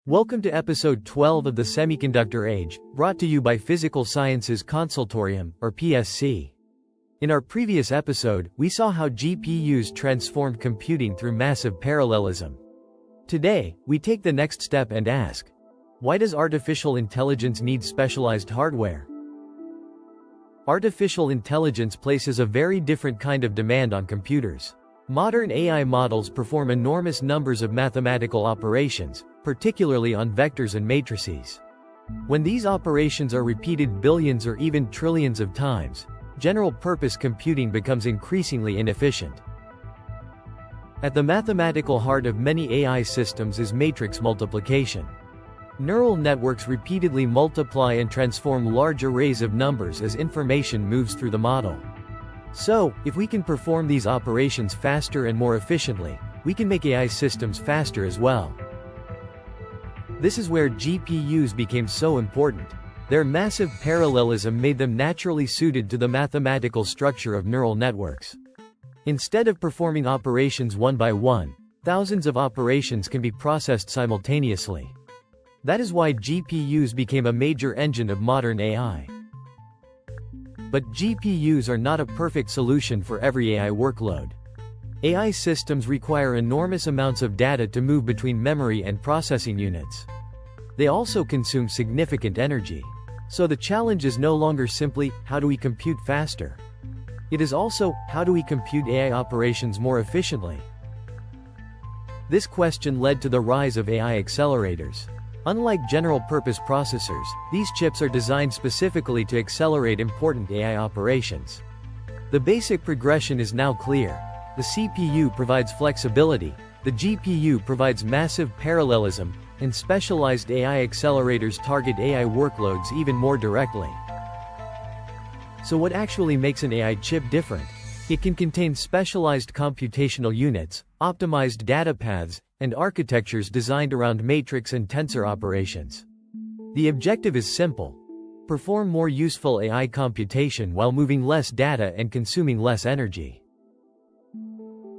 Welcome to episode 12 of the Semiconductor Age, brought to you by Physical Sciences Consultorium, or PSC. In our previous episode, we saw how GPUs transformed computing through massive parallelism. Today, we take the next step and ask, why does artificial intelligence need specialized hardware? Artificial intelligence places a very different kind of demand on computers. Modern AI models perform enormous numbers of mathematical operations, particularly on vectors and matrices. When these operations are repeated billions or even trillions of times, general-purpose computing becomes increasingly inefficient. At the mathematical heart of many AI systems is matrix multiplication. Neural networks repeatedly multiply and transform large arrays of numbers as information moves through the model. So, if we can perform these operations faster and more efficiently, we can make AI systems faster as well. This is where GPUs became so important. Their massive parallelism made them naturally suited to the mathematical structure of neural networks. Instead of performing operations one by one, thousands of operations can be processed simultaneously. That is why GPUs became a major engine of modern AI. But GPUs are not a perfect solution for every AI workload. AI systems require enormous amounts of data to move between memory and processing units. They also consume significant energy. So the challenge is no longer simply, how do we compute faster? It is also, how do we compute AI operations more efficiently? This question led to the rise of AI accelerators. Unlike general-purpose processors, these chips are designed specifically to accelerate important AI operations. The basic progression is now clear. The CPU provides flexibility, the GPU provides massive parallelism, and specialized AI accelerators target AI workloads even more directly. So what actually makes an AI chip different? It can contain specialized computational units, optimized data paths, and architectures designed around matrix and tensor operations. The objective is simple: perform more useful AI computation while moving less data and consuming less energy.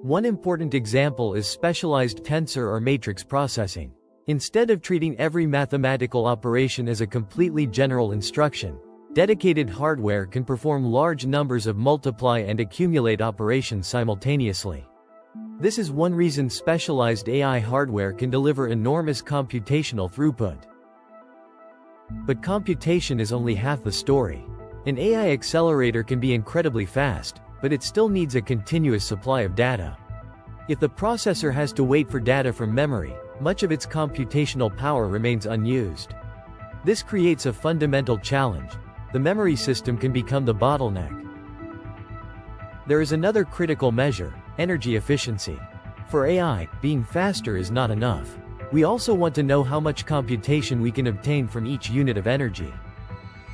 One important example is specialized tensor or matrix processing. Instead of treating every mathematical operation as a completely general instruction, dedicated hardware can perform large numbers of multiply and accumulate operations simultaneously. This is one reason specialized AI hardware can deliver enormous computational throughput. But computation is only half the story. An AI accelerator can be incredibly fast, but it still needs a continuous supply of data. If the processor has to wait for data from memory, much of its computational power remains unused. This creates a fundamental challenge. The memory system can become the bottleneck. There is another critical measure: energy efficiency. For AI, being faster is not enough. We also want to know how much computation we can obtain from each unit of energy.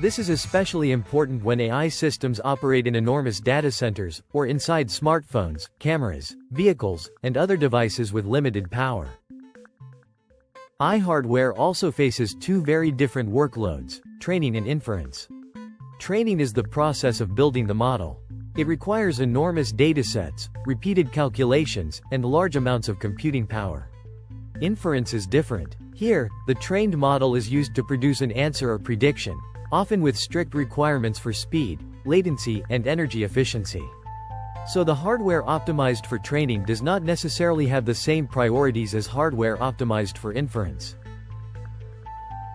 This is especially important when AI systems operate in enormous data centers, or inside smartphones, cameras, vehicles, and other devices with limited power. AI hardware also faces two very different workloads: training and inference. Training is the process of building the model. It requires enormous datasets, repeated calculations, and large amounts of computing power. Inference is different. Here, the trained model is used to produce an answer or prediction, often with strict requirements for speed, latency, and energy efficiency. So the hardware optimized for training does not necessarily have the same priorities as hardware optimized for inference.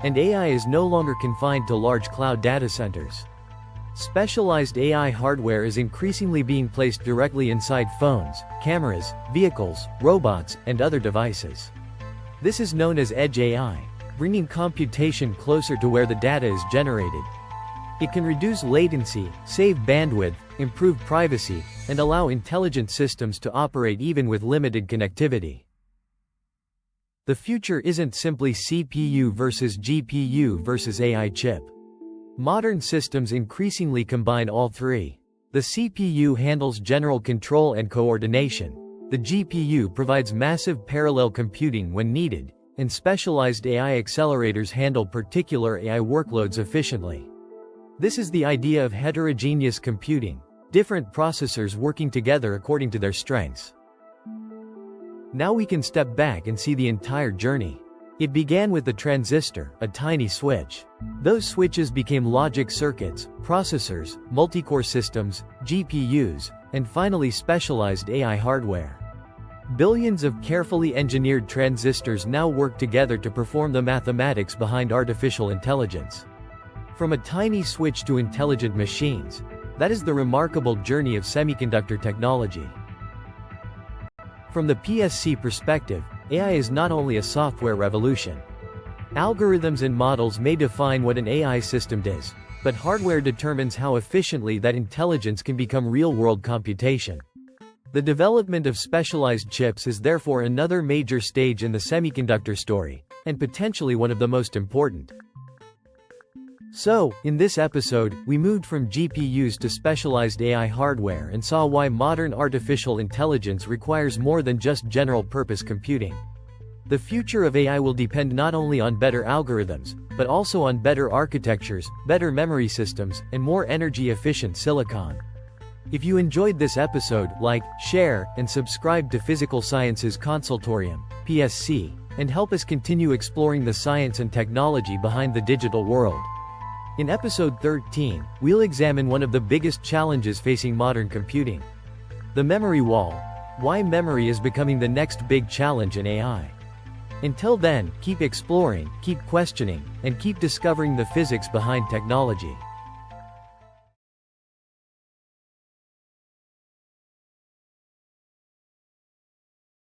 And AI is no longer confined to large cloud data centers. Specialized AI hardware is increasingly being placed directly inside phones, cameras, vehicles, robots, and other devices. This is known as Edge AI, bringing computation closer to where the data is generated. It can reduce latency, save bandwidth, improve privacy, and allow intelligent systems to operate even with limited connectivity. The future isn't simply CPU versus GPU versus AI chip. Modern systems increasingly combine all three. The CPU handles general control and coordination, the GPU provides massive parallel computing when needed, and specialized AI accelerators handle particular AI workloads efficiently. This is the idea of heterogeneous computing, different processors working together according to their strengths. Now we can step back and see the entire journey. It began with the transistor, a tiny switch. Those switches became logic circuits, processors, multi-core systems, GPUs, and finally specialized AI hardware. Billions of carefully engineered transistors now work together to perform the mathematics behind artificial intelligence. From a tiny switch to intelligent machines, that is the remarkable journey of semiconductor technology. From the PSC perspective, AI is not only a software revolution. Algorithms and models may define what an AI system is, but hardware determines how efficiently that intelligence can become real-world computation. The development of specialized chips is therefore another major stage in the semiconductor story, and potentially one of the most important. So, in this episode, we moved from GPUs to specialized AI hardware and saw why modern artificial intelligence requires more than just general-purpose computing. The future of AI will depend not only on better algorithms, but also on better architectures, better memory systems, and more energy-efficient silicon. If you enjoyed this episode, like, share, and subscribe to Physical Sciences Consultorium, PSC, and help us continue exploring the science and technology behind the digital world. In episode 13, we'll examine one of the biggest challenges facing modern computing: the memory wall. Why memory is becoming the next big challenge in AI. Until then, keep exploring, keep questioning, and keep discovering the physics behind technology.